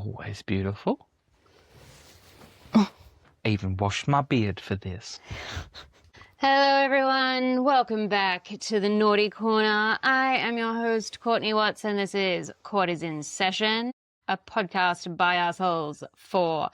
Always beautiful. I even washed my beard for this. Hello everyone, welcome back to the Naughty Corner. I am your host, Courtney Watts, and this is Court is in Session, a podcast by assholes for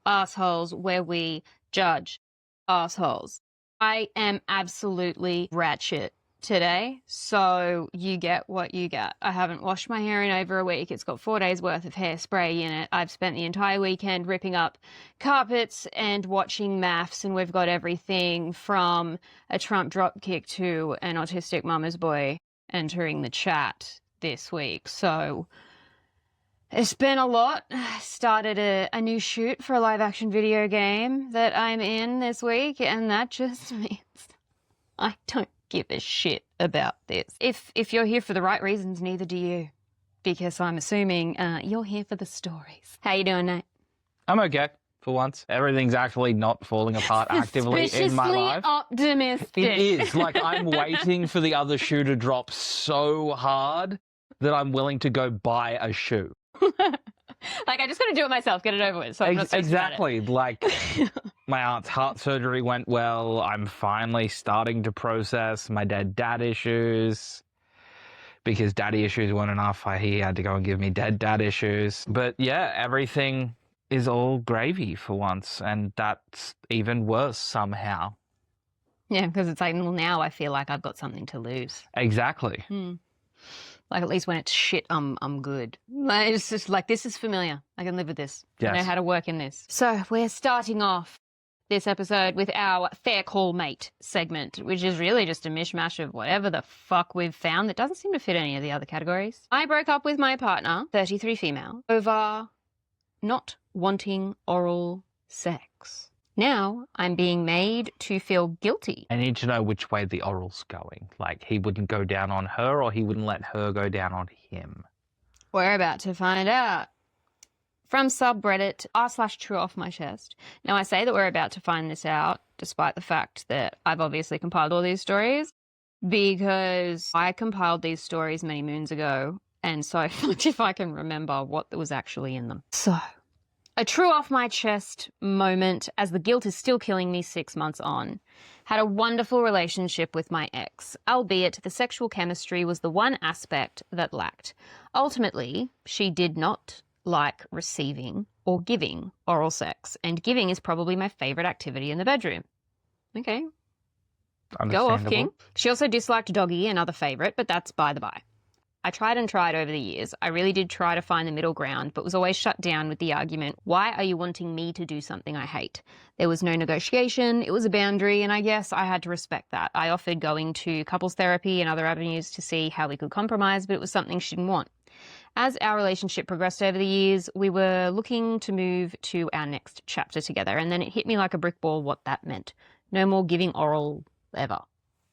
assholes where we judge assholes. I am absolutely ratchet today, so you get what you get. I haven't washed my hair in over a week. It's got 4 days worth of hairspray in it. I've spent the entire weekend ripping up carpets and watching maths, and we've got everything from a Trump dropkick to an autistic mama's boy entering the chat this week. So it's been a lot. I started a new shoot for a live action video game that I'm in this week, and that just means I don't give a shit about this. If you're here for the right reasons, neither do you, because I'm assuming you're here for the stories. How you doing, Nate? I'm okay for once. Everything's actually not falling apart actively in my life. Optimistic. It is. Like, I'm waiting for the other shoe to drop so hard that I'm willing to go buy a shoe. Like, I just got to do it myself, get it over with. So I'm not exactly. Like, my aunt's heart surgery went well. I'm finally starting to process my dead dad issues. Because daddy issues weren't enough, he had to go and give me dead dad issues. But yeah, everything is all gravy for once. And that's even worse somehow. Yeah, because it's like, well, now I feel like I've got something to lose. Exactly. Like, at least when it's shit, I'm good. Like, it's just like, this is familiar. I can live with this. Yes. I know how to work in this. So we're starting off this episode with our Fair Call Mate segment, which is really just a mishmash of whatever the fuck we've found that doesn't seem to fit any of the other categories. I broke up with my partner, 33 female, over not wanting oral sex. Now I'm being made to feel guilty. I need to know which way the oral's going. Like, he wouldn't go down on her, or he wouldn't let her go down on him. We're about to find out. From subreddit r/true off my chest. Now, I say that we're about to find this out, despite the fact that I've obviously compiled all these stories, because I compiled these stories many moons ago, and so much if I can remember what was actually in them. So, a true off my chest moment, as the guilt is still killing me 6 months on. Had a wonderful relationship with my ex, albeit the sexual chemistry was the one aspect that lacked. Ultimately, she did not like receiving or giving oral sex, and giving is probably my favourite activity in the bedroom. Okay. Go off, King. She also disliked doggy, another favourite, but that's by the by. I tried and tried over the years. I really did try to find the middle ground, but was always shut down with the argument, why are you wanting me to do something I hate? There was no negotiation, it was a boundary, and I guess I had to respect that. I offered going to couples therapy and other avenues to see how we could compromise, but it was something she didn't want. As our relationship progressed over the years, we were looking to move to our next chapter together, and then it hit me like a brick wall what that meant. No more giving oral ever.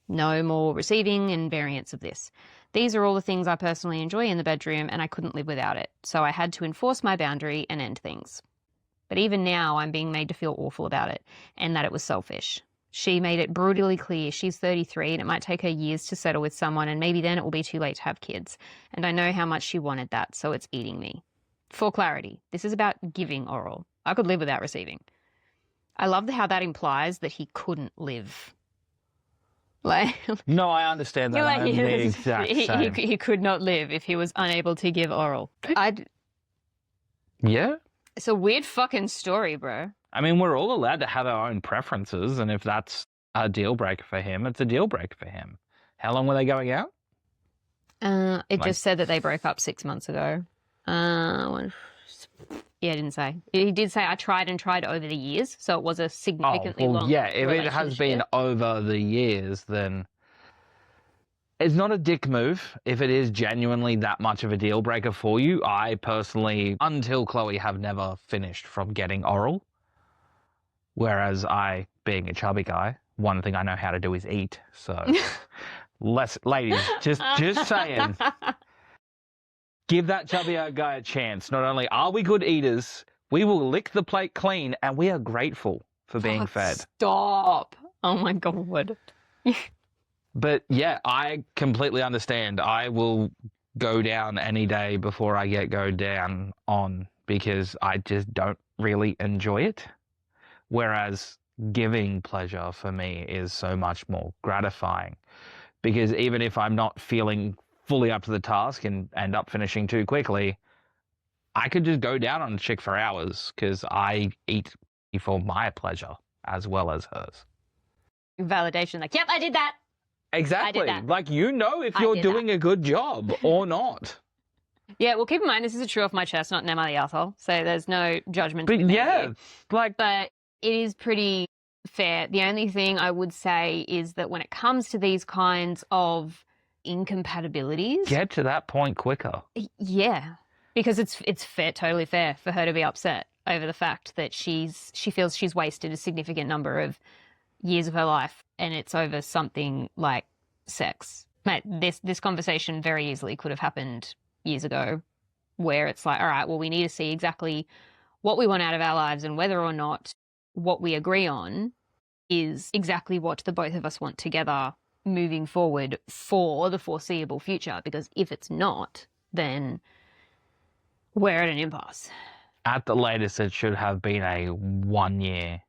No more receiving and variants of this. These are all the things I personally enjoy in the bedroom, and I couldn't live without it, so I had to enforce my boundary and end things. But even now, I'm being made to feel awful about it, and that it was selfish. She made it brutally clear she's 33 and it might take her years to settle with someone, and maybe then it will be too late to have kids. And I know how much she wanted that, so it's eating me. For clarity, this is about giving oral. I could live without receiving. I love how that implies that he couldn't live. Like, no, I understand that. Like, I'm the exact same. He could not live if he was unable to give oral. Yeah? It's a weird fucking story, bro. I mean, we're all allowed to have our own preferences, and if that's a deal breaker for him, it's a deal breaker for him. How long were they going out? It just said that they broke up 6 months ago. Yeah, it didn't say. He did say I tried and tried over the years, so it was a significantly long yeah, if it has been over the years, then it's not a dick move. If it is genuinely that much of a deal breaker for you, I personally, until Chloe, have never finished from getting oral. Whereas I, being a chubby guy, one thing I know how to do is eat. So, ladies, just saying. Give that chubby guy a chance. Not only are we good eaters, we will lick the plate clean, and we are grateful for being fed. Stop. Oh my God. But yeah, I completely understand. I will go down any day before I get go down on because I just don't really enjoy it. Whereas giving pleasure for me is so much more gratifying, because even if I'm not feeling fully up to the task and end up finishing too quickly, I could just go down on a chick for hours because I eat for my pleasure as well as hers. Validation, like, yep, I did that. Exactly. that. Like, you know if you're doing a good job or not. Yeah, well, keep in mind, this is a true off my chest, not an am I the asshole. So there's no judgment. But yeah, here. like, but it is pretty fair. The only thing I would say is that when it comes to these kinds of incompatibilities, get to that point quicker. Yeah, because it's fair, totally fair for her to be upset over the fact that she feels she's wasted a significant number of years of her life, and it's over something like sex. Mate, this conversation very easily could have happened years ago, where it's like, all right, well, we need to see exactly what we want out of our lives and whether or not what we agree on is exactly what the both of us want together moving forward for the foreseeable future. Because if it's not, then we're at an impasse. At the latest, it should have been a 1-year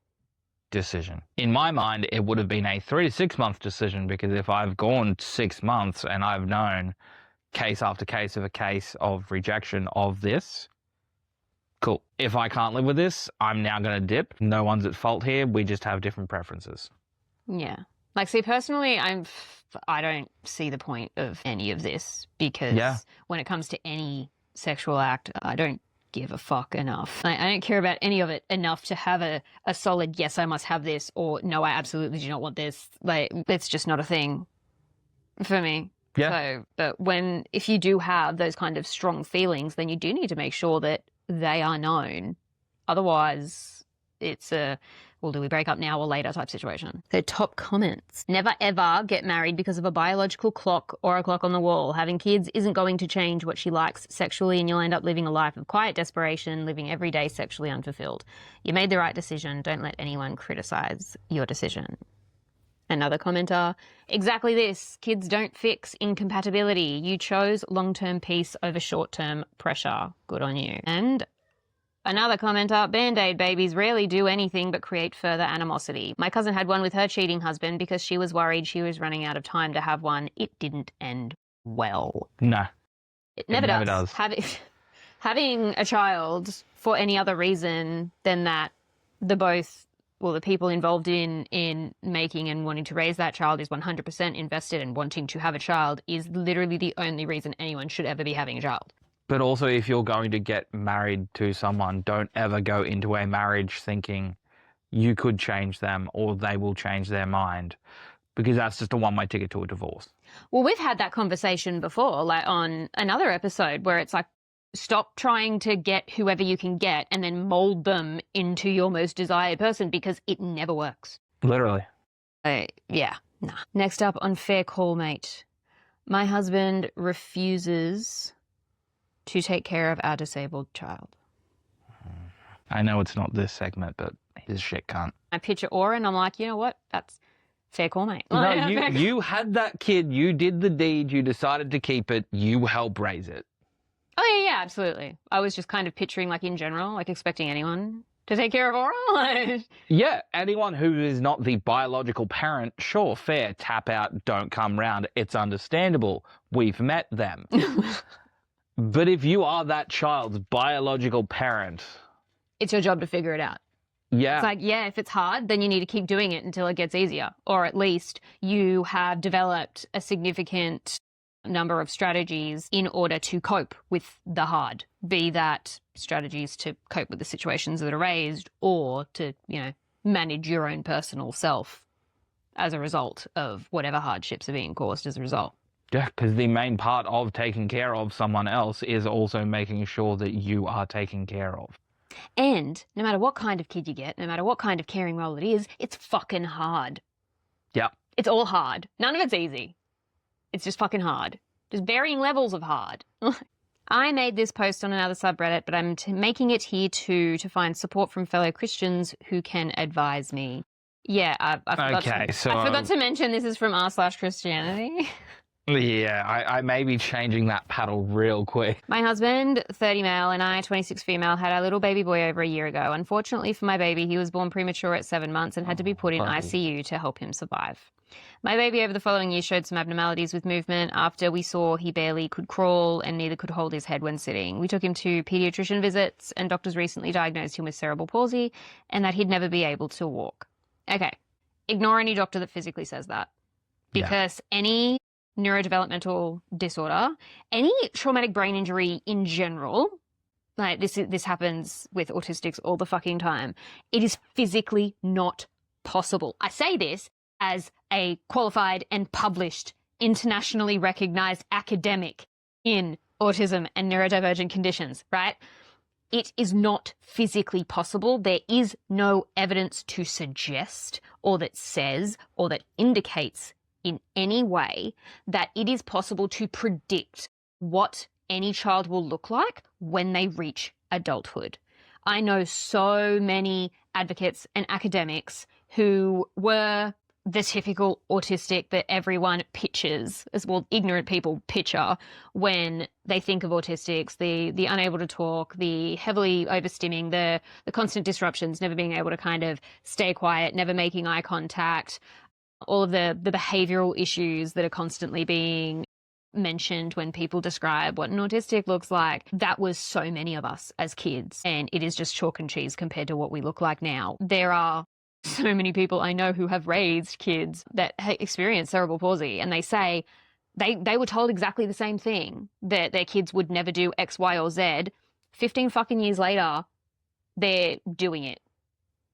decision. In my mind, it would have been a 3 to 6 month decision, because if I've gone 6 months and I've known case after case of a case of rejection of this, cool. If I can't live with this, I'm now going to dip. No one's at fault here. We just have different preferences. Yeah. Like, see, personally, I don't see the point of any of this, because when it comes to any sexual act, I don't give a fuck enough. I don't care about any of it enough to have a solid, yes, I must have this, or no, I absolutely do not want this. Like, it's just not a thing for me. Yeah. So, but if you do have those kind of strong feelings, then you do need to make sure that they are known. Otherwise, it's a, well, do we break up now or later type situation. So, top comments. Never ever get married because of a biological clock or a clock on the wall. Having kids isn't going to change what she likes sexually, and you'll end up living a life of quiet desperation, living every day sexually unfulfilled. You made the right decision. Don't let anyone criticize your decision. Another commenter, exactly this. Kids don't fix incompatibility. You chose long-term peace over short-term pressure. Good on you. And another commenter, Band-Aid babies rarely do anything but create further animosity. My cousin had one with her cheating husband because she was worried she was running out of time to have one. It didn't end well. No. It never does. Having a child for any other reason than that the people involved in making and wanting to raise that child is 100% invested in wanting to have a child is literally the only reason anyone should ever be having a child. But also, if you're going to get married to someone, don't ever go into a marriage thinking you could change them or they will change their mind, because that's just a one-way ticket to a divorce. Well, we've had that conversation before, like on another episode, where it's like, stop trying to get whoever you can get and then mold them into your most desired person, because it never works. Literally. Yeah, nah. Next up on Fair Call Mate. My husband refuses to take care of our disabled child. I know it's not this segment, but his shit can't. I picture Aura and I'm like, you know what? That's fair call, mate. No, you had that kid, you did the deed, you decided to keep it, you help raise it. Oh, yeah, absolutely. I was just kind of picturing, like, in general, like, expecting anyone to take care of Aura. Yeah, anyone who is not the biological parent, sure, fair, tap out, don't come round. It's understandable. We've met them. But if you are that child's biological parent, it's your job to figure it out. Yeah. It's like, yeah, if it's hard, then you need to keep doing it until it gets easier. Or at least you have developed a significant number of strategies in order to cope with the hard, be that strategies to cope with the situations that are raised, or to, manage your own personal self as a result of whatever hardships are being caused as a result. Yeah, because the main part of taking care of someone else is also making sure that you are taken care of. And no matter what kind of kid you get, no matter what kind of caring role it is, it's fucking hard. Yeah. It's all hard. None of it's easy. It's just fucking hard. Just varying levels of hard. I made this post on another subreddit, but I'm making it here too to find support from fellow Christians who can advise me. Yeah, I forgot to mention this is from r/Christianity. Yeah, I may be changing that paddle real quick. My husband, 30 male, and I, 26 female, had our little baby boy over a year ago. Unfortunately for my baby, he was born premature at 7 months and had to be put in ICU to help him survive. My baby over the following year showed some abnormalities with movement after we saw he barely could crawl and neither could hold his head when sitting. We took him to pediatrician visits and doctors recently diagnosed him with cerebral palsy and that he'd never be able to walk. Okay, ignore any doctor that physically says that because any neurodevelopmental disorder, any traumatic brain injury in general, like this happens with autistics all the fucking time, it is physically not possible. I say this as a qualified and published, internationally recognized academic in autism and neurodivergent conditions, right? It is not physically possible. There is no evidence to suggest or that says or that indicates in any way that it is possible to predict what any child will look like when they reach adulthood. I know so many advocates and academics who were the typical autistic that everyone pictures, as well, ignorant people picture when they think of autistics, the unable to talk, the heavily overstimming, the constant disruptions, never being able to kind of stay quiet, never making eye contact, all of the behavioral issues that are constantly being mentioned when people describe what an autistic looks like. That was so many of us as kids, and it is just chalk and cheese compared to what we look like now. There are so many people I know who have raised kids that experience cerebral palsy, and they say they were told exactly the same thing, that their kids would never do X, Y, or Z. 15 fucking years later, they're doing it.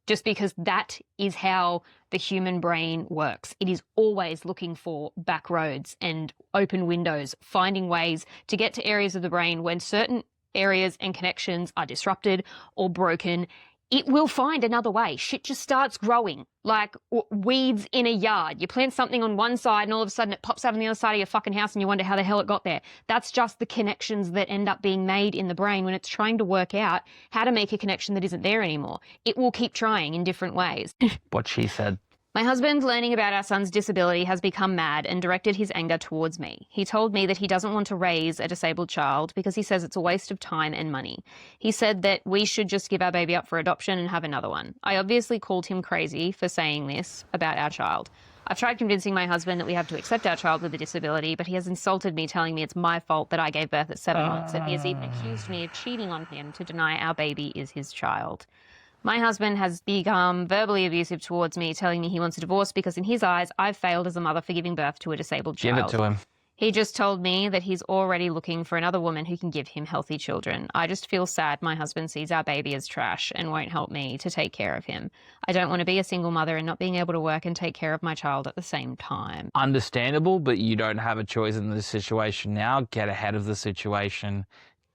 Just because that is how the human brain works. It is always looking for back roads and open windows, finding ways to get to areas of the brain when certain areas and connections are disrupted or broken. It will find another way. Shit just starts growing like weeds in a yard. You plant something on one side and all of a sudden it pops out on the other side of your fucking house and you wonder how the hell it got there. That's just the connections that end up being made in the brain when it's trying to work out how to make a connection that isn't there anymore. It will keep trying in different ways. What she said. My husband, learning about our son's disability, has become mad and directed his anger towards me. He told me that he doesn't want to raise a disabled child because he says it's a waste of time and money. He said that we should just give our baby up for adoption and have another one. I obviously called him crazy for saying this about our child. I've tried convincing my husband that we have to accept our child with a disability, but he has insulted me, telling me it's my fault that I gave birth at 7 months, and he has even accused me of cheating on him to deny our baby is his child. My husband has become verbally abusive towards me, telling me he wants a divorce because in his eyes, I've failed as a mother for giving birth to a disabled child. Give it to him. He just told me that he's already looking for another woman who can give him healthy children. I just feel sad my husband sees our baby as trash and won't help me to take care of him. I don't want to be a single mother and not being able to work and take care of my child at the same time. Understandable, but you don't have a choice in this situation now. Get ahead of the situation.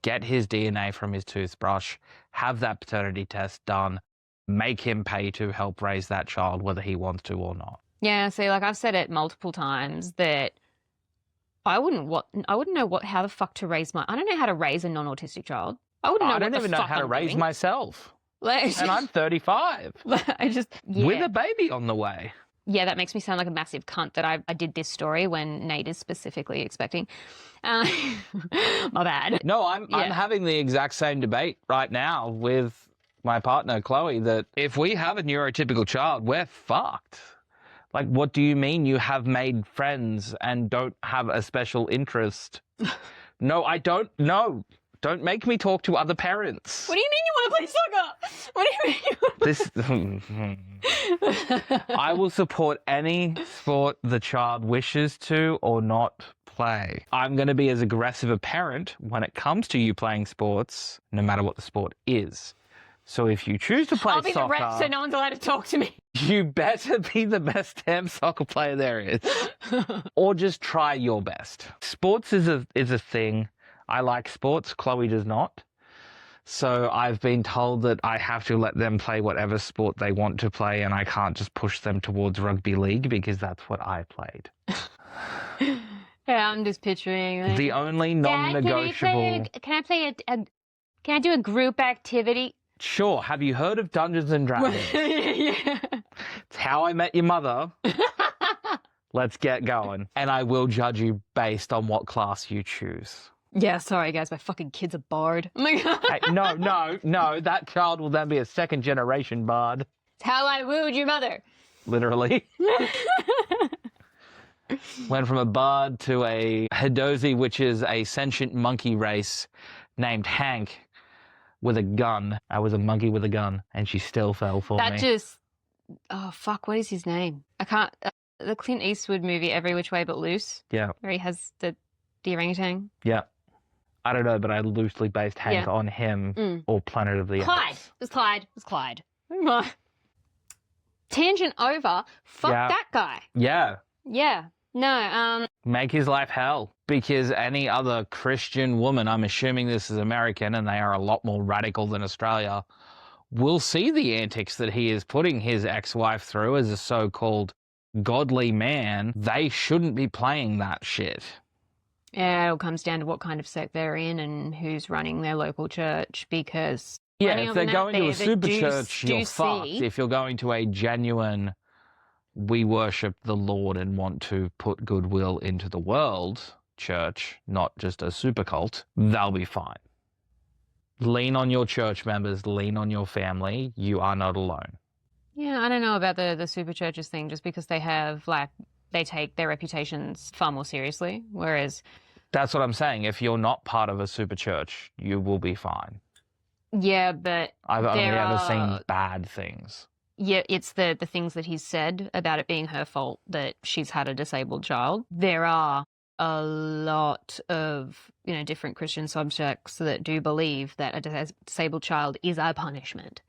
Get his DNA from his toothbrush. Have that paternity test done. Make him pay to help raise that child, whether he wants to or not. Yeah, see, like I've said it multiple times that I wouldn't know how the fuck to raise I don't know how to raise a non-autistic child. I don't even know how to raise myself. Like, and I'm 35. Yeah. With a baby on the way. Yeah, that makes me sound like a massive cunt that I did this story when Nate is specifically expecting. My bad. No, I'm having the exact same debate right now with my partner, Chloe, that if we have a neurotypical child, we're fucked. Like, what do you mean you have made friends and don't have a special interest? No, I don't. No. Don't make me talk to other parents. What do you mean you want to play soccer? What do you mean? I will support any sport the child wishes to or not play. I'm going to be as aggressive a parent when it comes to you playing sports, no matter what the sport is. So if you choose to play soccer... I'll be the ref so no one's allowed to talk to me. You better be the best damn soccer player there is. Or just try your best. Sports is a thing. I like sports. Chloe does not. So I've been told that I have to let them play whatever sport they want to play, and I can't just push them towards rugby league because that's what I played. Yeah, I'm just picturing. Like, the only non-negotiable... Can I do a group activity? Sure. Have you heard of Dungeons and Dragons? Yeah. It's how I met your mother. Let's get going. And I will judge you based on what class you choose. Yeah, sorry guys, my fucking kid's a bard. Oh my God. Hey, no, that child will then be a second generation bard. It's how I wooed your mother. Literally. Went from a bard to a Hidozi, which is a sentient monkey race named Hank with a gun. I was a monkey with a gun, and she still fell for me. Oh, fuck, what is his name? I can't... the Clint Eastwood movie, Every Which Way But Loose. Yeah. Where he has the orangutan. Yeah. I don't know, but I loosely based Hank on him or Planet of the Apes. Clyde. It was Clyde. Tangent over. Fuck that guy. Yeah. Yeah. No, Make his life hell. Because any other Christian woman, I'm assuming this is American and they are a lot more radical than Australia, will see the antics that he is putting his ex-wife through as a so-called godly man. They shouldn't be playing that shit. yeah, it all comes down to what kind of sect they're in and who's running their local church, because... Yeah, if they're going to a super church, you're fucked. If you're going to a genuine, we worship the Lord and want to put goodwill into the world church, not just a super cult, they'll be fine. Lean on your church members, lean on your family. You are not alone. Yeah, I don't know about the super churches thing, just because they have, like, they take their reputations far more seriously, whereas... That's what I'm saying. If you're not part of a super church, you will be fine. Yeah, but I've only ever seen bad things. Yeah, it's the things that he's said about it being her fault that she's had a disabled child. There are a lot of, different Christian subsects that do believe that a disabled child is a punishment.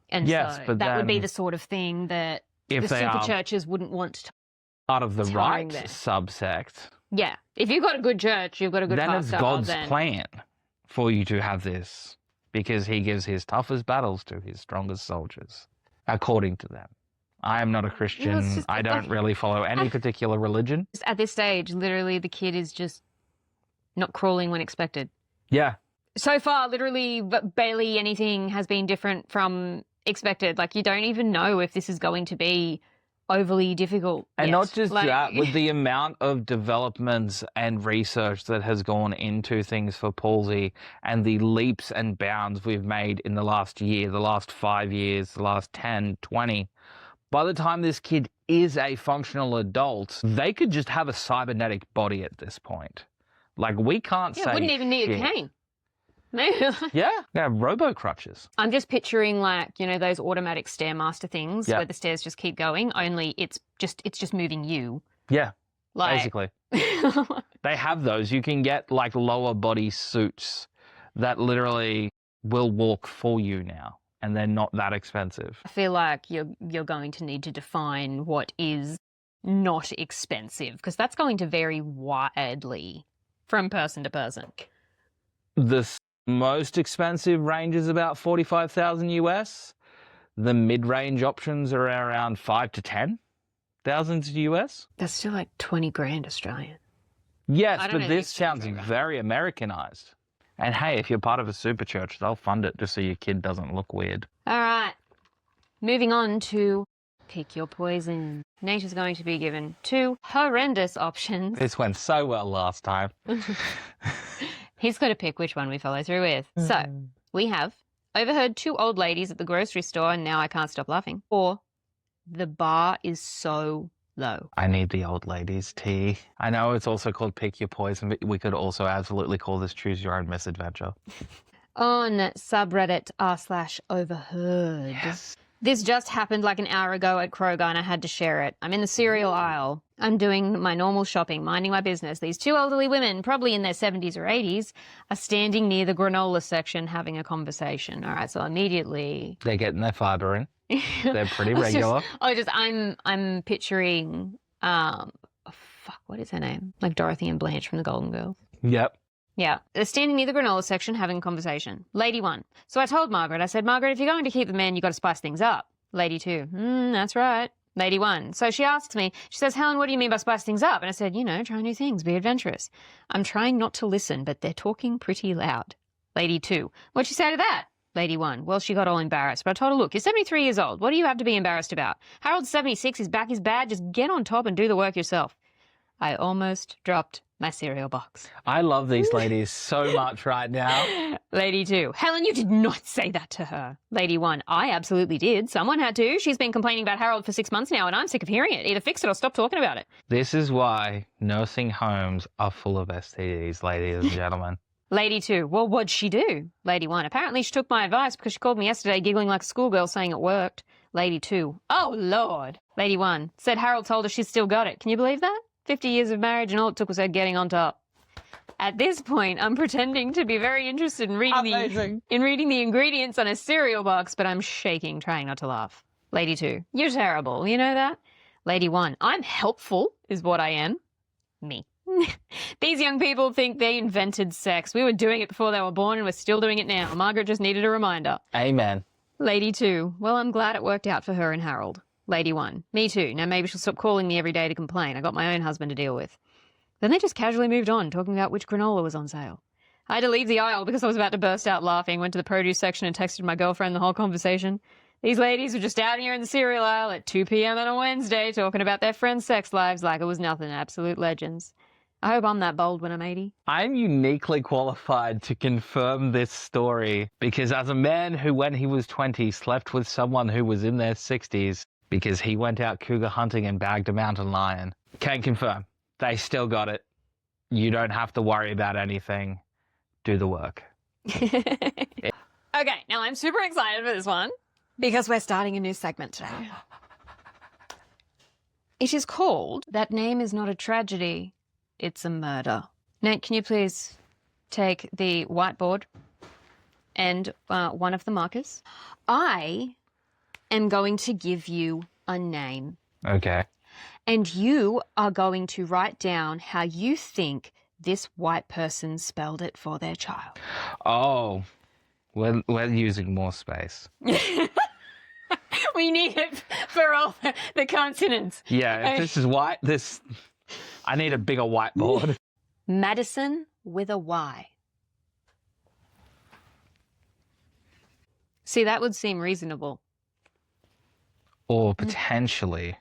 And yes, so but that would be the sort of thing that the super churches wouldn't want to part of the right subsect. Yeah. If you've got a good church, you've got a good pastor. Then it's God's plan for you to have this. Because he gives his toughest battles to his strongest soldiers, according to them. I am not a Christian. I don't really follow any particular religion. At this stage, literally, the kid is just not crawling when expected. Yeah. So far, literally, barely anything has been different from expected. Like, you don't even know if this is going to be overly difficult. And not just that, with the amount of developments and research that has gone into things for palsy and the leaps and bounds we've made in the last year, the last 5 years, the last 10, 20, by the time this kid is a functional adult, they could just have a cybernetic body at this point. Like, we can't say wouldn't even need a cane. Maybe. Yeah, robo crutches. I'm just picturing, like, those automatic Stairmaster things where the stairs just keep going, only it's just moving you. Yeah, basically. They have those. You can get, like, lower body suits that literally will walk for you now, and they're not that expensive. I feel like you're going to need to define what is not expensive, because that's going to vary widely from person to person. The most expensive range is about $45,000 US. The mid-range options are around 5 to 10,000 US. That's still like 20 grand Australian. Yes, but this sounds very Americanized. And hey, if you're part of a super church, they'll fund it just so your kid doesn't look weird. All right. Moving on to pick your poison. Nate is going to be given 2 horrendous options. This went so well last time. He's got to pick which one we follow through with. So, we have overheard 2 old ladies at the grocery store and now I can't stop laughing. Or the bar is so low. I need the old ladies' tea. I know it's also called pick your poison, but we could also absolutely call this choose your own misadventure. On subreddit r/overheard. Yes. This just happened like an hour ago at Kroger and I had to share it. I'm in the cereal aisle. I'm doing my normal shopping, minding my business. These 2 elderly women, probably in their 70s or 80s, are standing near the granola section having a conversation. All right, so immediately... They're getting their fibre in. They're pretty regular. I'm picturing, what is her name? Like Dorothy and Blanche from the Golden Girls. Yep. Yeah, they're standing near the granola section having a conversation. Lady 1. So I told Margaret, I said, Margaret, if you're going to keep the men, you've got to spice things up. Lady 2. That's right. Lady 1. So she asks me, she says, Helen, what do you mean by spice things up? And I said, try new things, be adventurous. I'm trying not to listen, but they're talking pretty loud. Lady 2. What'd you say to that? Lady 1. Well, she got all embarrassed, but I told her, look, you're 73 years old. What do you have to be embarrassed about? Harold's 76, his back is bad. Just get on top and do the work yourself. I almost dropped my cereal box. I love these ladies so much right now. Lady 2. Helen, you did not say that to her. Lady 1. I absolutely did. Someone had to. She's been complaining about Harold for 6 months now, and I'm sick of hearing it. Either fix it or stop talking about it. This is why nursing homes are full of STDs, ladies and gentlemen. Lady 2. Well, what'd she do? Lady 1. Apparently she took my advice because she called me yesterday giggling like a schoolgirl saying it worked. Lady 2. Oh, Lord. Lady 1. Said Harold told her she's still got it. Can you believe that? 50 years of marriage and all it took was her getting on top. At this point, I'm pretending to be very interested in reading the ingredients on a cereal box, but I'm shaking, trying not to laugh. Lady 2. You're terrible. You know that? Lady 1. I'm helpful, is what I am. Me. These young people think they invented sex. We were doing it before they were born and we're still doing it now. Margaret just needed a reminder. Amen. Lady 2. Well, I'm glad it worked out for her and Harold. Lady 1. Me too. Now maybe she'll stop calling me every day to complain. I got my own husband to deal with. Then they just casually moved on, talking about which granola was on sale. I had to leave the aisle because I was about to burst out laughing, went to the produce section and texted my girlfriend the whole conversation. These ladies were just out here in the cereal aisle at 2 p.m. on a Wednesday talking about their friends' sex lives like it was nothing. Absolute legends. I hope I'm that bold when I'm 80. I'm uniquely qualified to confirm this story because as a man who, when he was 20, slept with someone who was in their 60s because he went out cougar hunting and bagged a mountain lion, can confirm. They still got it. You don't have to worry about anything. Do the work. Okay, now I'm super excited for this one because we're starting a new segment today. It is called That Name Is Not a Tragedy, It's a Murder. Nate, can you please take the whiteboard and one of the markers? I am going to give you a name. Okay. And you are going to write down how you think this white person spelled it for their child. Oh, we're using more space. We need it for all the consonants. Yeah, if this is white, I need a bigger whiteboard. Madison with a Y. See, that would seem reasonable. Or potentially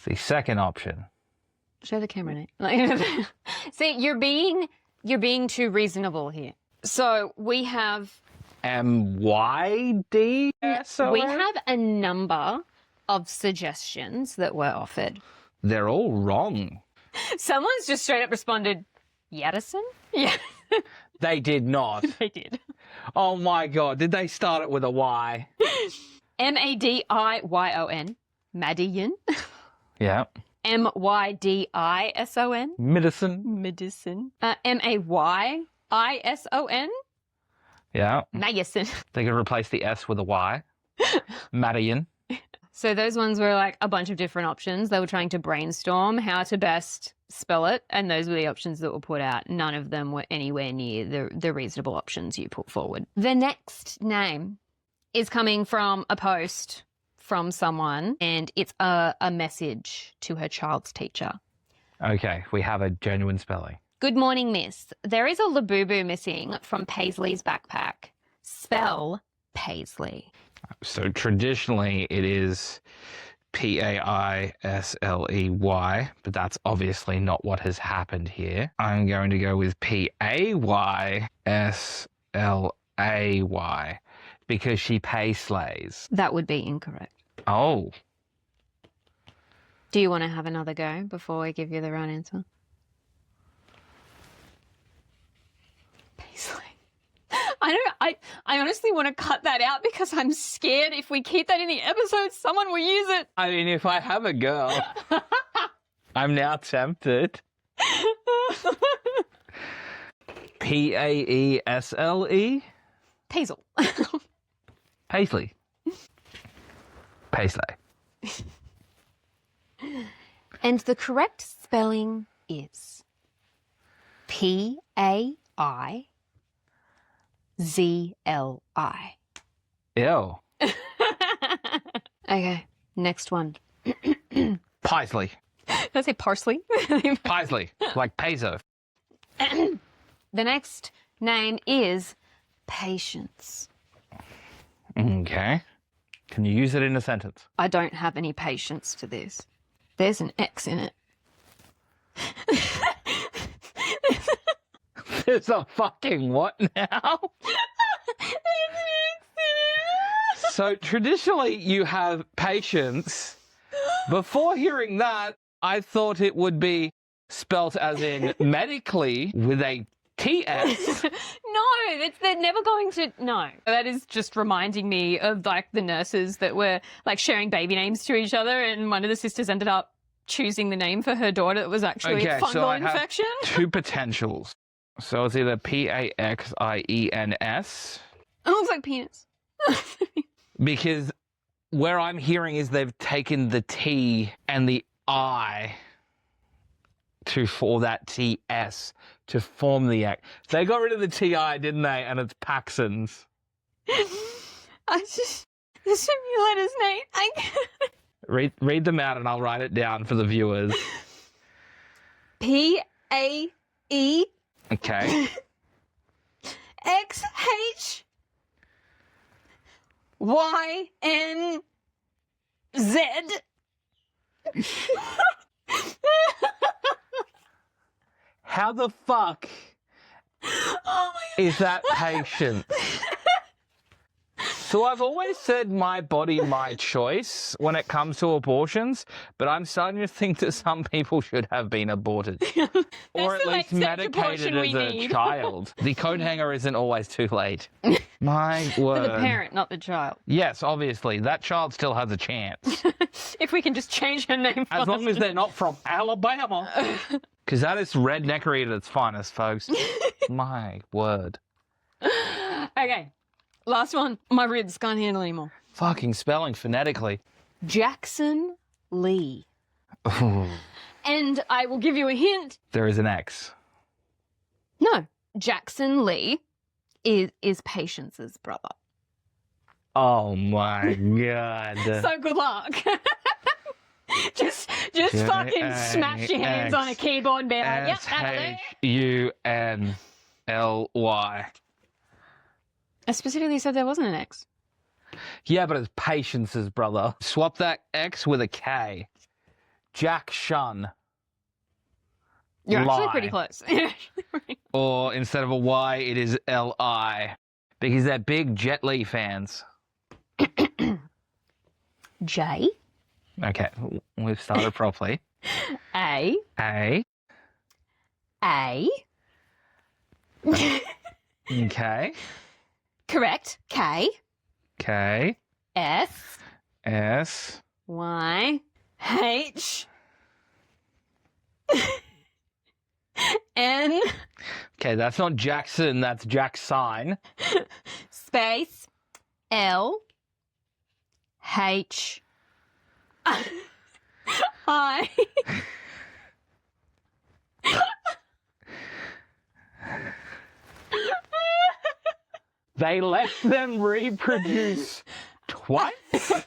the second option. Show the camera, Nate. See, you're being too reasonable here. So we have MYDSON? we have a number of suggestions that were offered. They're all wrong. Someone's just straight up responded, Yadison? Yeah. They did not. They did. Oh my God, did they start it with a Y? Madyon. Madian. Yeah. Mydison. Medicine. Medicine. Mayison. Yeah. Mayison. They could replace the S with a Y. Madian. So those ones were like a bunch of different options. They were trying to brainstorm how to best spell it, and those were the options that were put out. None of them were anywhere near the reasonable options you put forward. The next name is coming from a post from someone, and it's a message to her child's teacher. Okay, we have a genuine spelling. Good morning, miss. There is a Labubu missing from Paisley's backpack. Spell Paisley. So traditionally it is Paisley, but that's obviously not what has happened here. I'm going to go with Payslay because she payslays. That would be incorrect. Oh. Do you want to have another go before I give you the right answer? Paisley. I honestly want to cut that out because I'm scared if we keep that in the episode, someone will use it. I mean, if I have a girl, I'm now tempted. Paesle? Paisel. Paisley. Paisley. And the correct spelling is Paizli. Ew. Okay, next one. Paisley. Did I say parsley? Paisley. Like peso. The next name is Patience. Okay. Can you use it in a sentence? I don't have any patience for this. There's an X in it. There's a fucking what now? So traditionally you have patience. Before hearing that, I thought it would be spelt as in medically with a TS. No, they're never going to. No, that is just reminding me of like the nurses that were like sharing baby names to each other, and one of the sisters ended up choosing the name for her daughter that was actually a fungal so I infection. have two potentials. So it's either Paxiens. It looks like penis. Because where I'm hearing is they've taken the T and the I for that TS to form the X. They got rid of the TI, didn't they? And it's Paxiens. The simulator's name. Read them out and I'll write it down for the viewers. PAE. Okay. XHYNZ. How the fuck Oh my God. is that patient? So I've always said my body, my choice when it comes to abortions, but I'm starting to think that some people should have been aborted. Or at the least exact medicated abortion as we a need. child. The coat hanger isn't always too late. My word. For the parent, not the child. Yes, obviously. That child still has a chance. If we can just change her name As long as they're not from Alabama. Because that is redneckery at its finest, folks. My word. Okay, last one. My ribs can't handle anymore. Fucking spelling phonetically. Jackson Lee. Ooh, And I will give you a hint. there is an X. No, Jackson Lee is Patience's brother. Oh my god. So good luck. just fucking smash your hands on a keyboard and be like, yep, that'll do. Sunly. I specifically said there wasn't an X. Yeah, but it's Patience's brother. Swap that X with a K. Jack Shun. You're actually Lie. pretty close. You're actually right. Or instead of a Y, it is Li. Because they're big Jet Li fans. J. Okay, we've started properly. A. A. A. Okay. Correct. K. K. S. S. Y. H. N. Okay, that's not Jackson, that's Jackson. Space. L. H. I. They let them reproduce twice? Like, after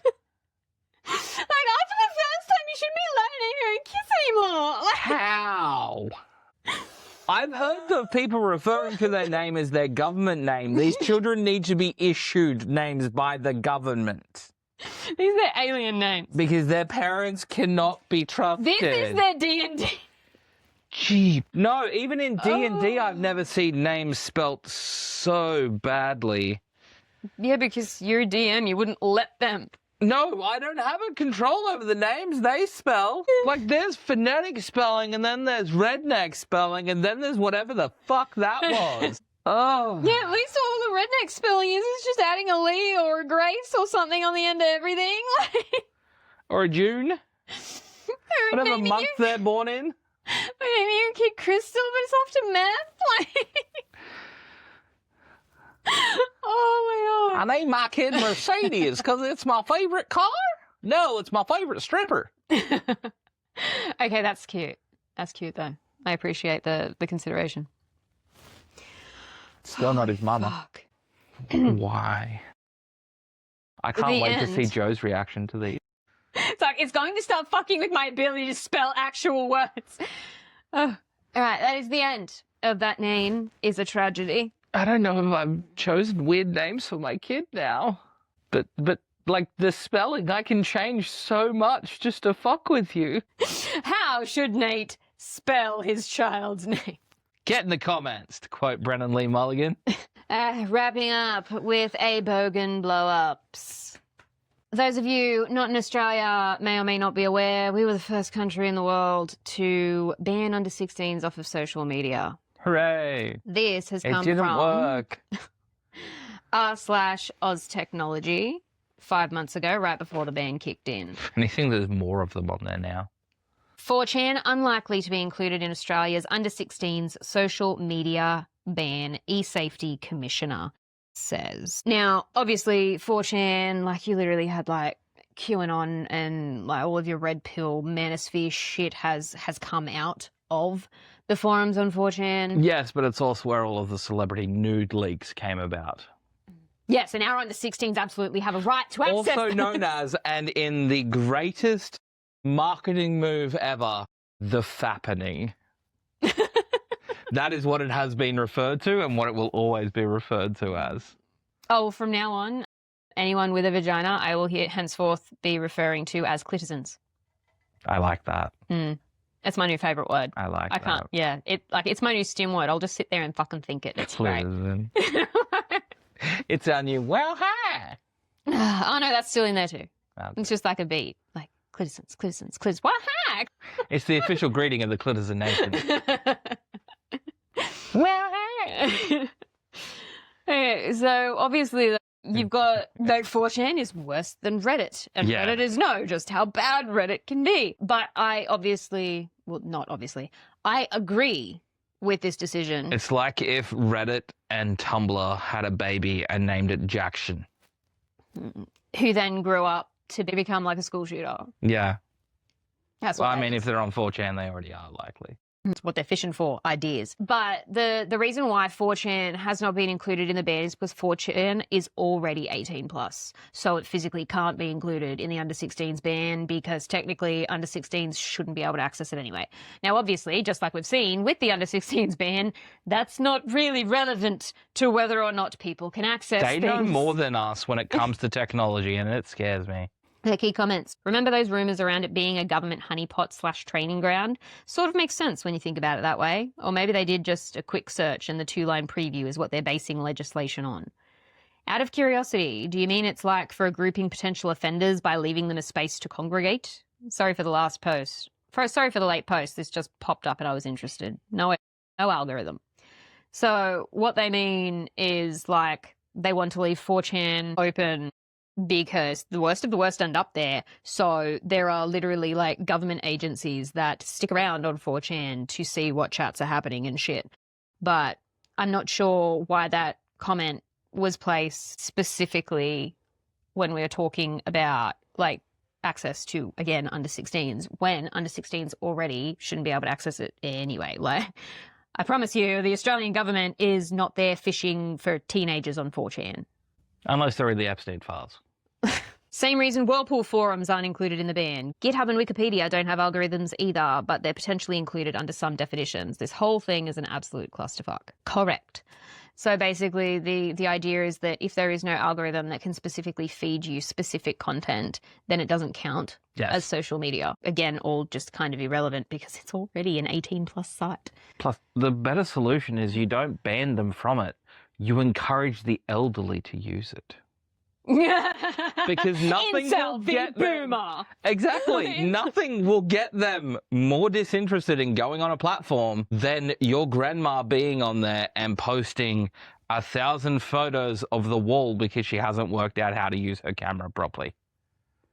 the first time, you shouldn't be letting her kiss anymore. Like, How? I've heard of people referring to their name as their government name. These children need to be issued names by the government. these are alien names. Because their parents cannot be trusted. This is their D&D. Gee. No, even in D&D, Oh. I've never seen names spelt so badly. Yeah, because you're a DM, you wouldn't let them. No, I don't have a control over the names they spell. Like, there's phonetic spelling, and then there's redneck spelling, and then there's whatever the fuck that was. Oh. Yeah, at least all the redneck spelling is just adding a Lee or a Grace or something on the end of everything. Like, Or a June. or Whatever maybe month they're born in. maybe your kid Crystal, but it's off to math. Like, oh my I named my kid Mercedes because it's my favorite car. No, it's my favorite stripper. god. Okay, that's cute. That's cute though. I appreciate the consideration. Still not his mama. Fuck. Why? I can't The wait to see end. Joe's reaction to these. It's like, it's going to start fucking with my ability to spell actual words. Oh. All right, that is the end of That Name is a Tragedy. I don't know if I've chosen weird names for my kid now. But like the spelling, I can change so much just to fuck with you. How should Nate spell his child's name? Get in the comments, to quote Brennan Lee Mulligan. Wrapping up with a bogan blow-ups. Those of you not in Australia may or may not be aware, we were the first country in the world to ban under 16s off of social media. Hooray. This has It come didn't from work. r/Oz Technology 5 months ago, right before the ban kicked in. Anything there's more of them on there now. 4chan unlikely to be included in Australia's under 16s social media ban, e-safety commissioner says. Now, obviously, 4chan, like, you literally had, like, QAnon and, like, all of your red pill manosphere shit has come out of the forums on 4chan. Yes, but it's also where all of the celebrity nude leaks came about. Yes, and our under 16s absolutely have a right to access Also them. known as, and in the greatest marketing move ever, the fappening. That is what it has been referred to and what it will always be referred to as. Oh, from now on, anyone with a vagina, I will henceforth be referring to as clitisons. I like that. That's my new favourite word. I like I can't, yeah. It's my new stim word. I'll just sit there and fucking think it. It's great. It's our new, well, hi. Oh, no, that's still in there too. Okay. It's just like a beat. Like, clitisons. What heck? It's the official greeting of the Clitizen Nation. Well, hey. Okay, so obviously you've got, like, 4chan is worse than Reddit. And Yeah. Redditors know just how bad Reddit can be. But I agree with this decision. It's like if Reddit and Tumblr had a baby and named it Jackson. Who then grew up to become like a school shooter. Yeah. That's Well, what I mean, that if they're on 4chan, they already are, likely. It's what they're fishing for, ideas. But the reason why 4chan has not been included in the ban is because 4chan is already 18 plus. So it physically can't be included in the under 16s ban because technically under 16s shouldn't be able to access it anyway. Now, obviously, just like we've seen with the under 16s ban, that's not really relevant to whether or not people can access They know things. more than us when it comes to technology, and it scares me. The key comments. Remember those rumours around it being a government honeypot / training ground? Sort of makes sense when you think about it that way. Or maybe they did just a quick search and the 2-line preview is what they're basing legislation on. Out of curiosity, do you mean it's like for grouping potential offenders by leaving them a space to congregate? Sorry for the last post. Sorry for the late post. This just popped up and I was interested. No algorithm. So what they mean is, like, they want to leave 4chan open because the worst of the worst end up there. So there are literally, like, government agencies that stick around on 4chan to see what chats are happening and shit. But I'm not sure why that comment was placed specifically when we were talking about, like, access to, again, under 16s, when under 16s already shouldn't be able to access it anyway. Like, I promise you, the Australian government is not there fishing for teenagers on 4chan. Unless they're in the Epstein files. Same reason Whirlpool forums aren't included in the ban. GitHub and Wikipedia don't have algorithms either, but they're potentially included under some definitions. This whole thing is an absolute clusterfuck. Correct. So basically, the idea is that if there is no algorithm that can specifically feed you specific content, then it doesn't count as social media. Again, all just kind of irrelevant because it's already an 18-plus site. Plus, the better solution is you don't ban them from it. You encourage the elderly to use it. Because nothing will get them. Boomer. Exactly. Nothing will get them more disinterested in going on a platform than your grandma being on there and posting 1,000 photos of the wall because she hasn't worked out how to use her camera properly.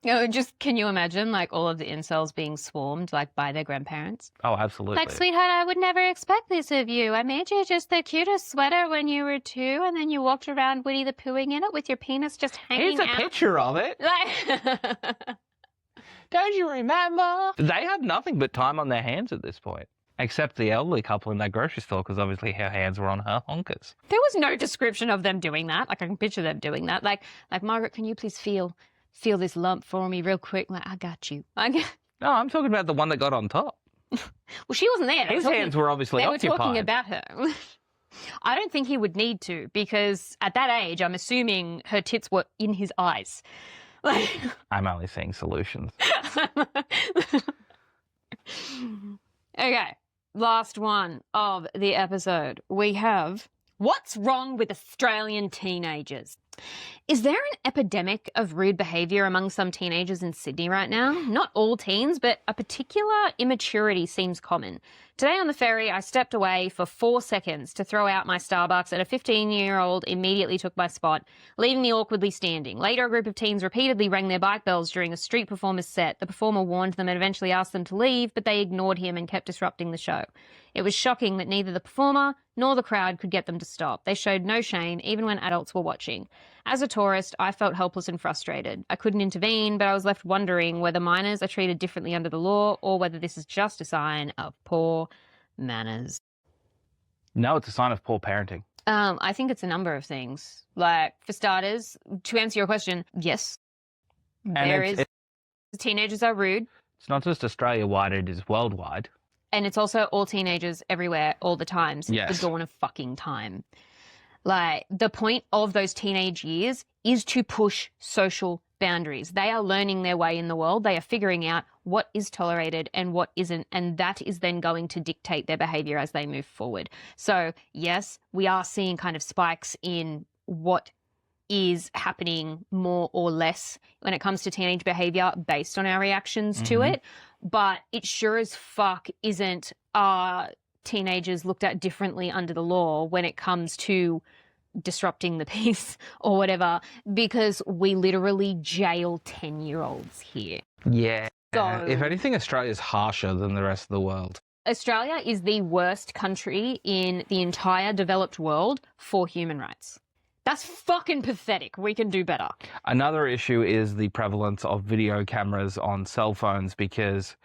You know, just can you imagine, like, all of the incels being swarmed, like, by their grandparents? Oh, absolutely. Like, sweetheart, I would never expect this of you. I made you just the cutest sweater when you were 2, and then you walked around Winnie the Poohing in it with your penis just hanging out. Here's a picture of it. Like, don't you remember? They have nothing but time on their hands at this point. Except the elderly couple in that grocery store, because obviously her hands were on her honkers. there was no description of them doing that. Like, I can picture them doing that. Like, Margaret, can you please feel this lump for me real quick? Like, I got you. No, I'm talking about the one that got on top. Well, she wasn't there. His hands were obviously They were occupied. talking about her. I don't think he would need to, because at that age, I'm assuming her tits were in his eyes. Like, I'm only seeing solutions. okay, last one of the episode. We have, what's wrong with Australian teenagers? Is there an epidemic of rude behaviour among some teenagers in Sydney right now? Not all teens, but a particular immaturity seems common. Today on the ferry, I stepped away for 4 seconds to throw out my Starbucks, and a 15-year-old immediately took my spot, leaving me awkwardly standing. Later, a group of teens repeatedly rang their bike bells during a street performer's set. The performer warned them and eventually asked them to leave, but they ignored him and kept disrupting the show. It was shocking that neither the performer nor the crowd could get them to stop. They showed no shame, even when adults were watching. As a tourist, I felt helpless and frustrated. I couldn't intervene, but I was left wondering whether minors are treated differently under the law or whether this is just a sign of poor manners. No, it's a sign of poor parenting. I think it's a number of things. Like, for starters, to answer your question, yes, teenagers are rude. It's not just Australia-wide, it is worldwide. And it's also all teenagers everywhere, all the time, since Yes. the dawn of fucking time. Like, the point of those teenage years is to push social boundaries. They are learning their way in the world. They are figuring out what is tolerated and what isn't, and that is then going to dictate their behavior as they move forward. So, yes, we are seeing kind of spikes in what is happening more or less when it comes to teenage behavior based on our reactions to it, but it sure as fuck isn't teenagers looked at differently under the law when it comes to disrupting the peace or whatever, because we literally jail 10-year-olds here. Yeah. So, If anything, Australia's harsher than the rest of the world. Australia is the worst country in the entire developed world for human rights. That's fucking pathetic. We can do better. Another issue is the prevalence of video cameras on cell phones, because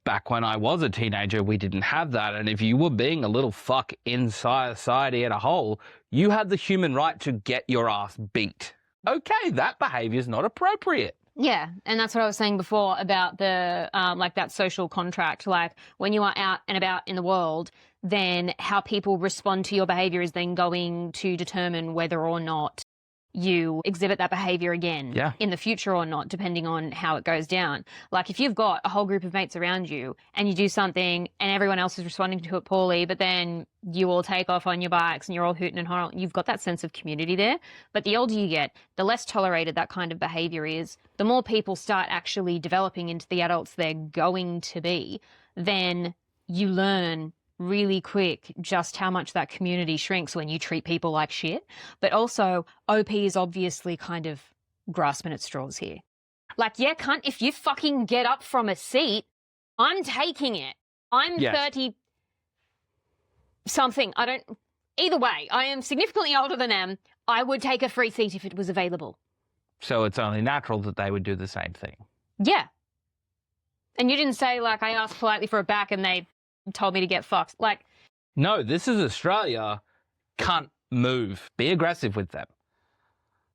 back when I was a teenager, we didn't have that. And if you were being a little fuck in society at a whole, you had the human right to get your ass beat. Okay, that behaviour is not appropriate. Yeah, and that's what I was saying before about the like that social contract. Like, when you are out and about in the world, then how people respond to your behaviour is then going to determine whether or not you exhibit that behaviour again in the future or not, depending on how it goes down. Like, if you've got a whole group of mates around you and you do something and everyone else is responding to it poorly, but then you all take off on your bikes and you're all hooting and hollering, you've got that sense of community there. But the older you get, the less tolerated that kind of behaviour is. The more people start actually developing into the adults they're going to be, then you learn really quick just how much that community shrinks when you treat people like shit. But also, OP is obviously kind of grasping at straws here. Like, yeah, cunt, if you fucking get up from a seat, I'm taking it. I'm 30-something. Either way, I am significantly older than them. I would take a free seat if it was available. So it's only natural that they would do the same thing. Yeah. And you didn't say, like, I asked politely for a back and they told me to get fucked. Like, no, this is Australia. Can't move. Be aggressive with them.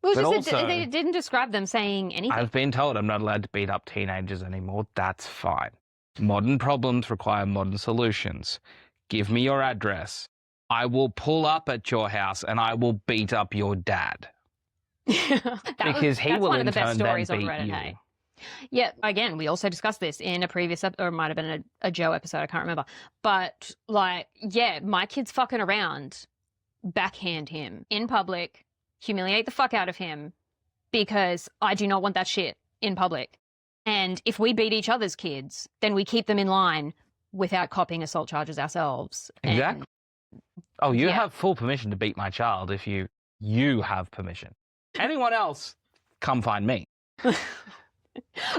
It was just they didn't describe them saying anything. I've been told I'm not allowed to beat up teenagers anymore. That's fine. Modern problems require modern solutions. Give me your address. I will pull up at your house and I will beat up your dad. Because he will in turn then beat you. Hey? Yeah, again, we also discussed this in a previous episode, or it might have been a Joe episode, I can't remember. But, like, yeah, my kid's fucking around, backhand him in public, humiliate the fuck out of him, because I do not want that shit in public. And if we beat each other's kids, then we keep them in line without copying assault charges ourselves. Exactly. Oh, you have full permission to beat my child if you have permission. Anyone else, come find me.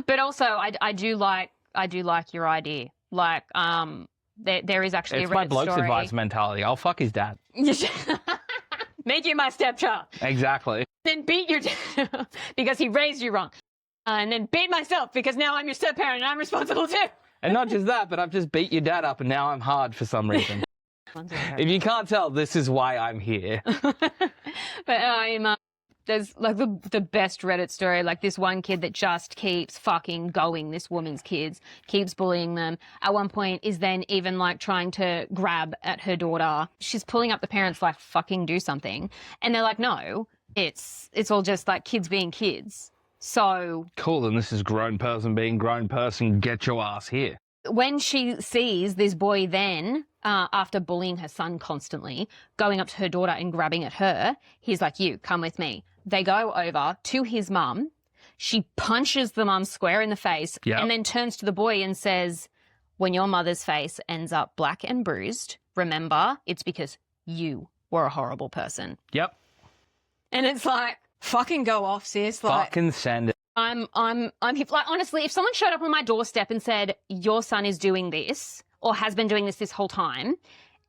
But also, I do like your idea. Like, there is actually it's a Reddit my bloke's story. advice mentality. I'll fuck his dad. Make you my stepchild. Exactly. Then beat your dad because he raised you wrong. And then beat myself because now I'm your step-parent and I'm responsible too. And not just that, but I've just beat your dad up and now I'm hard for some reason. If you can't tell, this is why I'm here. But I'm There's like the best Reddit story, like this one kid that just keeps fucking going, this woman's kids, keeps bullying them. At one point is then even like trying to grab at her daughter. She's pulling up the parents like, fucking do something. And they're like, no, it's all just like kids being kids. So cool, then this is grown person being grown person, get your ass here. when she sees this boy then, after bullying her son constantly, going up to her daughter and grabbing at her, he's like, you, come with me. They go over to his mum. She punches the mum square in the face and then turns to the boy and says, when your mother's face ends up black and bruised, remember, it's because you were a horrible person. Yep. And it's like, fucking go off, sis. Like, fucking send it. I'm like, honestly, if someone showed up on my doorstep and said, your son is doing this or has been doing this whole time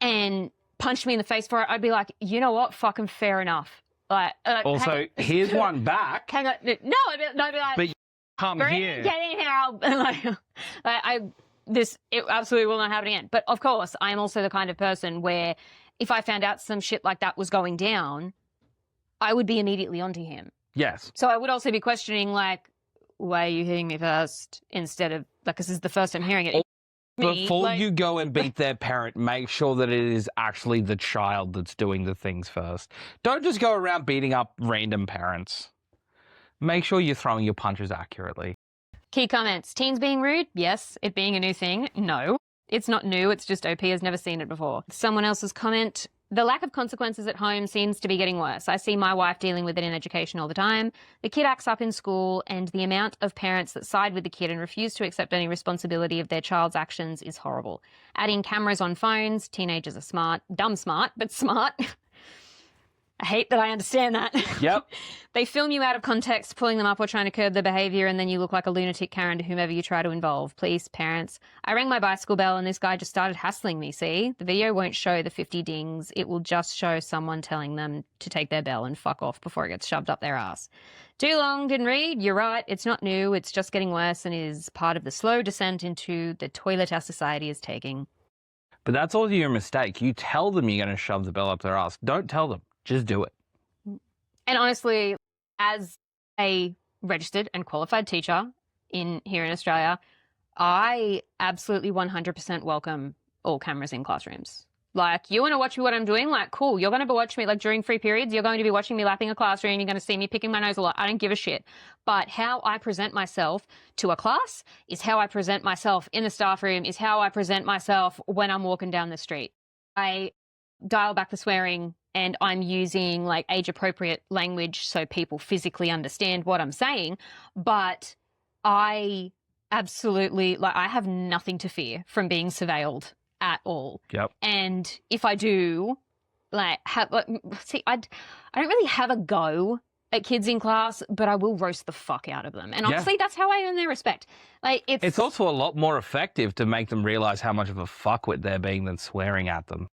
and punched me in the face for it, I'd be like, you know what? Fucking fair enough. Like, also, here's one back. Hang on. No, I'd be like, but you come here. Get in here. It absolutely will not happen again. But of course, I am also the kind of person where if I found out some shit like that was going down, I would be immediately onto him. Yes. So I would also be questioning, like, why are you hitting me first instead of, like, because this is the first I'm hearing it. Before you go and beat their parent, make sure that it is actually the child that's doing the things first. Don't just go around beating up random parents. Make sure you're throwing your punches accurately. Key comments. Teens being rude? Yes. It being a new thing? No. It's not new. It's just OP has never seen it before. Someone else's comment. The lack of consequences at home seems to be getting worse. I see my wife dealing with it in education all the time. The kid acts up in school, and the amount of parents that side with the kid and refuse to accept any responsibility of their child's actions is horrible. Adding cameras on phones, teenagers are smart, dumb smart, but smart. I hate that I understand that. Yep. They film you out of context, pulling them up or trying to curb their behaviour, and then you look like a lunatic Karen to whomever you try to involve. Please, parents. I rang my bicycle bell and this guy just started hassling me, see? The video won't show the 50 dings. It will just show someone telling them to take their bell and fuck off before it gets shoved up their ass. Too long, didn't read. You're right. It's not new. It's just getting worse and is part of the slow descent into the toilet our society is taking. But that's also your mistake. You tell them you're going to shove the bell up their ass. Don't tell them. Just do it. And honestly, as a registered and qualified teacher here in Australia, I absolutely 100% welcome all cameras in classrooms. Like, you want to watch me what I'm doing? Like, cool. You're going to be watching me, like, during free periods, you're going to be watching me lapping a classroom. You're going to see me picking my nose a lot. I don't give a shit. But how I present myself to a class is how I present myself in the staff room, is how I present myself when I'm walking down the street. I dial back the swearing and I'm using like age appropriate language so people physically understand what I'm saying. But I absolutely, like, I have nothing to fear from being surveilled at all. Yep. And if I do, I don't really have a go at kids in class, but I will roast the fuck out of them. And honestly, that's how I earn their respect. Like, it's also a lot more effective to make them realize how much of a fuckwit they're being than swearing at them.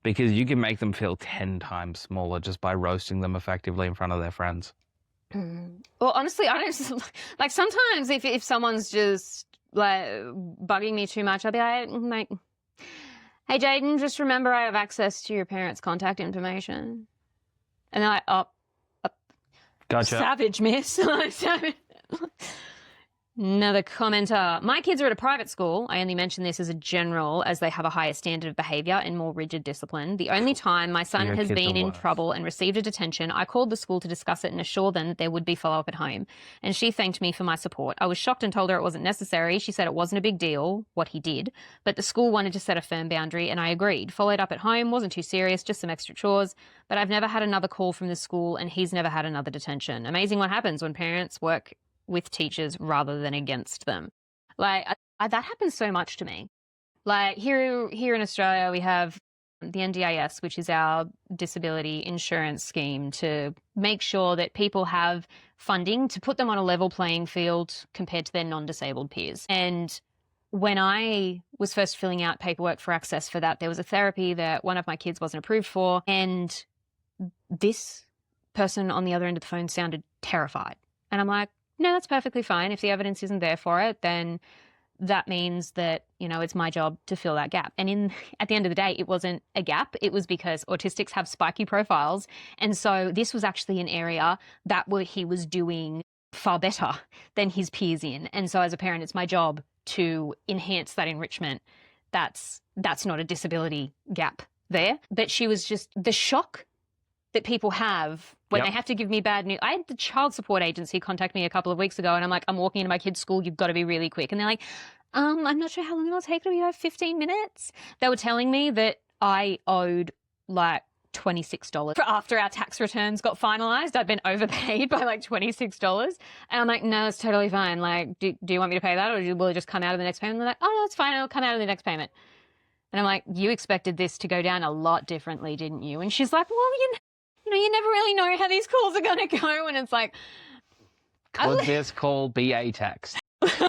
Because you can make them feel 10 times smaller just by roasting them effectively in front of their friends. Well, honestly, I don't, like, sometimes if someone's just like bugging me too much, I'll be like, hey, Jaden, just remember I have access to your parents' contact information. And they're like, oh, gotcha. Savage, miss. Savage. Another commenter. My kids are at a private school. I only mention this as a general as they have a higher standard of behaviour and more rigid discipline. The only time my son has been in trouble and received a detention, I called the school to discuss it and assure them that there would be follow-up at home. And she thanked me for my support. I was shocked and told her it wasn't necessary. She said it wasn't a big deal, what he did, but the school wanted to set a firm boundary and I agreed. Followed up at home, wasn't too serious, just some extra chores. But I've never had another call from the school and he's never had another detention. Amazing what happens when parents work with teachers rather than against them. Like, that happens so much to me. Like, here in Australia, we have the NDIS, which is our disability insurance scheme to make sure that people have funding to put them on a level playing field compared to their non-disabled peers. And when I was first filling out paperwork for access for that, there was a therapy that one of my kids wasn't approved for, and this person on the other end of the phone sounded terrified. And I'm like, no, that's perfectly fine. If the evidence isn't there for it, then that means that, you know, it's my job to fill that gap. And at the end of the day, it wasn't a gap. It was because autistics have spiky profiles. And so this was actually an area that he was doing far better than his peers in. And so as a parent, it's my job to enhance that enrichment. That's not a disability gap there. But she was just the shock that people have when they have to give me bad news. I had the child support agency contact me a couple of weeks ago, and I'm like, I'm walking into my kid's school, you've got to be really quick. And they're like, I'm not sure how long it'll take. It'll be like 15 minutes. They were telling me that I owed like $26 for after our tax returns got finalized. I'd been overpaid by like $26. And I'm like, no, it's totally fine. Like, do you want me to pay that, or will it just come out of the next payment? And they're like, oh, no, it's fine. It'll come out of the next payment. And I'm like, you expected this to go down a lot differently, didn't you? And she's like, well, you never really know how these calls are going to go. And it's like, could this call be a text?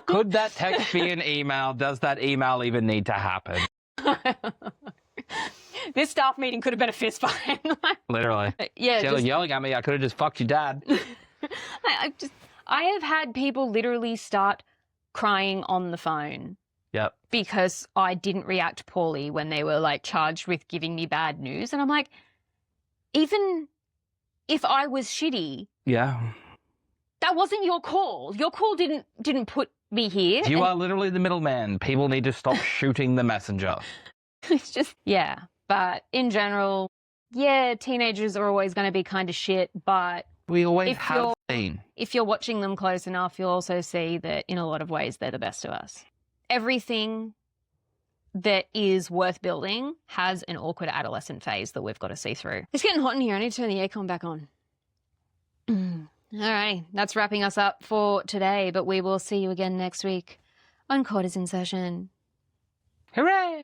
Could that text be an email? Does that email even need to happen? This staff meeting could have been a fist fight. Literally. Yeah. She was yelling at me. I could have just fucked your dad. I have had people literally start crying on the phone. Yep. Because I didn't react poorly when they were like charged with giving me bad news. And I'm like, even if I was shitty, yeah, that wasn't your call. Your call didn't put me here. You are literally the middleman. People need to stop shooting the messenger. It's just, yeah. But in general, yeah, teenagers are always going to be kind of shit. But we always have been. If you're watching them close enough, you'll also see that in a lot of ways they're the best of us. Everything that is worth building has an awkward adolescent phase that we've got to see through. It's getting hot in here. I need to turn the aircon back on. Alrighty, that's wrapping us up for today, but we will see you again next week on Quarters in Session. Hooray!